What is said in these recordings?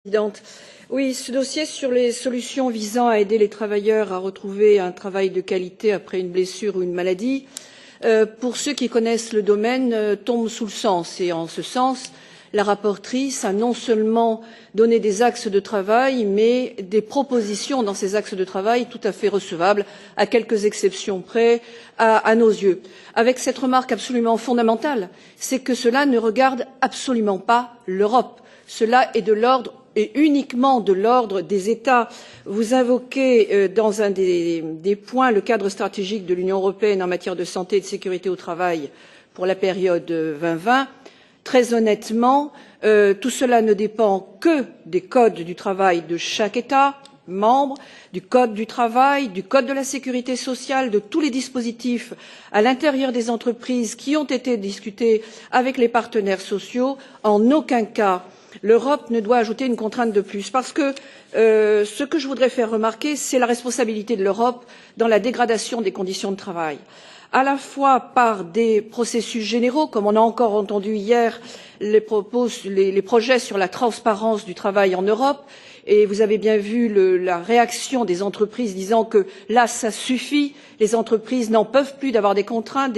Présidente. Oui, ce dossier sur les solutions visant à aider les travailleurs à retrouver un travail de qualité après une blessure ou une maladie, pour ceux qui connaissent le domaine, tombe sous le sens. Et en ce sens, la rapporteure a non seulement donné des axes de travail, mais des propositions dans ces axes de travail tout à fait recevables, à quelques exceptions près, à nos yeux. Avec cette remarque absolument fondamentale, c'est que cela ne regarde absolument pas l'Europe. Cela est de l'ordre et uniquement de l'ordre des États. Vous invoquez dans un des points le cadre stratégique de l'Union européenne en matière de santé et de sécurité au travail pour la période 2020. Très honnêtement, tout cela ne dépend que des codes du travail de chaque État membre, du code du travail, du code de la sécurité sociale, de tous les dispositifs à l'intérieur des entreprises qui ont été discutés avec les partenaires sociaux. En aucun cas, l'Europe ne doit ajouter une contrainte de plus, parce que ce que je voudrais faire remarquer, c'est la responsabilité de l'Europe dans la dégradation des conditions de travail, à la fois par des processus généraux, comme on a encore entendu hier les projets sur la transparence du travail en Europe, et vous avez bien vu la réaction des entreprises disant que là, ça suffit, les entreprises n'en peuvent plus d'avoir des contraintes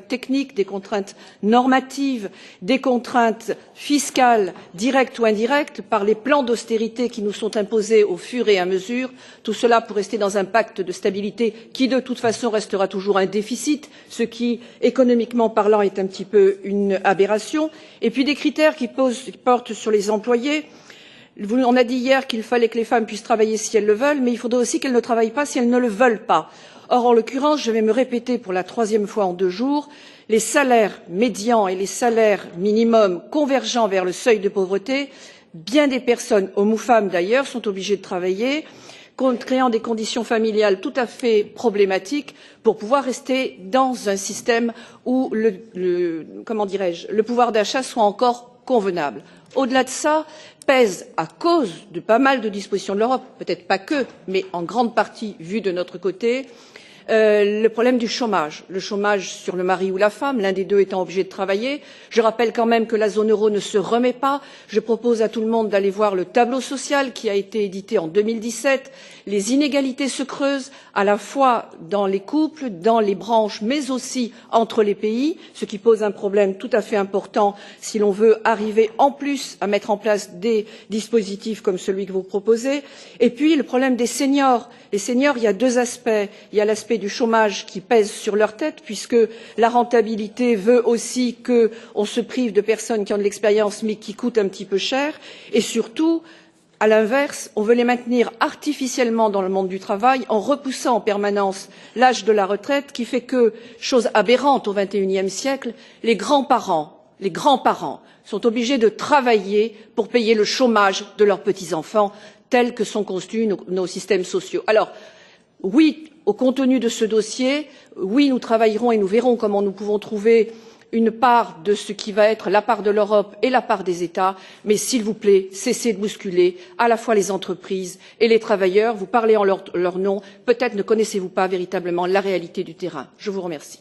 techniques, des contraintes normatives, des contraintes fiscales directes ou indirectes par les plans d'austérité qui nous sont imposés au fur et à mesure, tout cela pour rester dans un pacte de stabilité qui de toute façon restera toujours un déficit, ce qui, économiquement parlant, est un petit peu une aberration, et puis des critères qui portent sur les employés. On a dit hier qu'il fallait que les femmes puissent travailler si elles le veulent, mais il faudrait aussi qu'elles ne travaillent pas si elles ne le veulent pas. Or, en l'occurrence, je vais me répéter pour la troisième fois en 2 jours, les salaires médians et les salaires minimums convergeant vers le seuil de pauvreté, bien des personnes, hommes ou femmes d'ailleurs, sont obligées de travailler, créant des conditions familiales tout à fait problématiques pour pouvoir rester dans un système où le pouvoir d'achat soit encore convenable. Au-delà de ça, pèse, à cause de pas mal de dispositions de l'Europe, peut-être pas que, mais en grande partie vu de notre côté, le problème du chômage. Le chômage sur le mari ou la femme, l'un des deux étant obligé de travailler. Je rappelle quand même que la zone euro ne se remet pas. Je propose à tout le monde d'aller voir le tableau social qui a été édité en 2017. Les inégalités se creusent, à la fois dans les couples, dans les branches, mais aussi entre les pays, ce qui pose un problème tout à fait important si l'on veut arriver en plus à mettre en place des dispositifs comme celui que vous proposez. Et puis le problème des seniors. Les seniors, il y a 2 aspects. Il y a l'aspect du chômage qui pèse sur leur tête, puisque la rentabilité veut aussi qu'on se prive de personnes qui ont de l'expérience mais qui coûtent un petit peu cher. Et surtout, à l'inverse, on veut les maintenir artificiellement dans le monde du travail en repoussant en permanence l'âge de la retraite, qui fait que, chose aberrante au XXIe siècle, les grands-parents sont obligés de travailler pour payer le chômage de leurs petits-enfants, tels que sont conçus nos systèmes sociaux. Alors, oui, au contenu de ce dossier, oui, nous travaillerons et nous verrons comment nous pouvons trouver une part de ce qui va être la part de l'Europe et la part des États, mais s'il vous plaît, cessez de bousculer à la fois les entreprises et les travailleurs. Vous parlez en leur nom, peut-être ne connaissez-vous pas véritablement la réalité du terrain. Je vous remercie.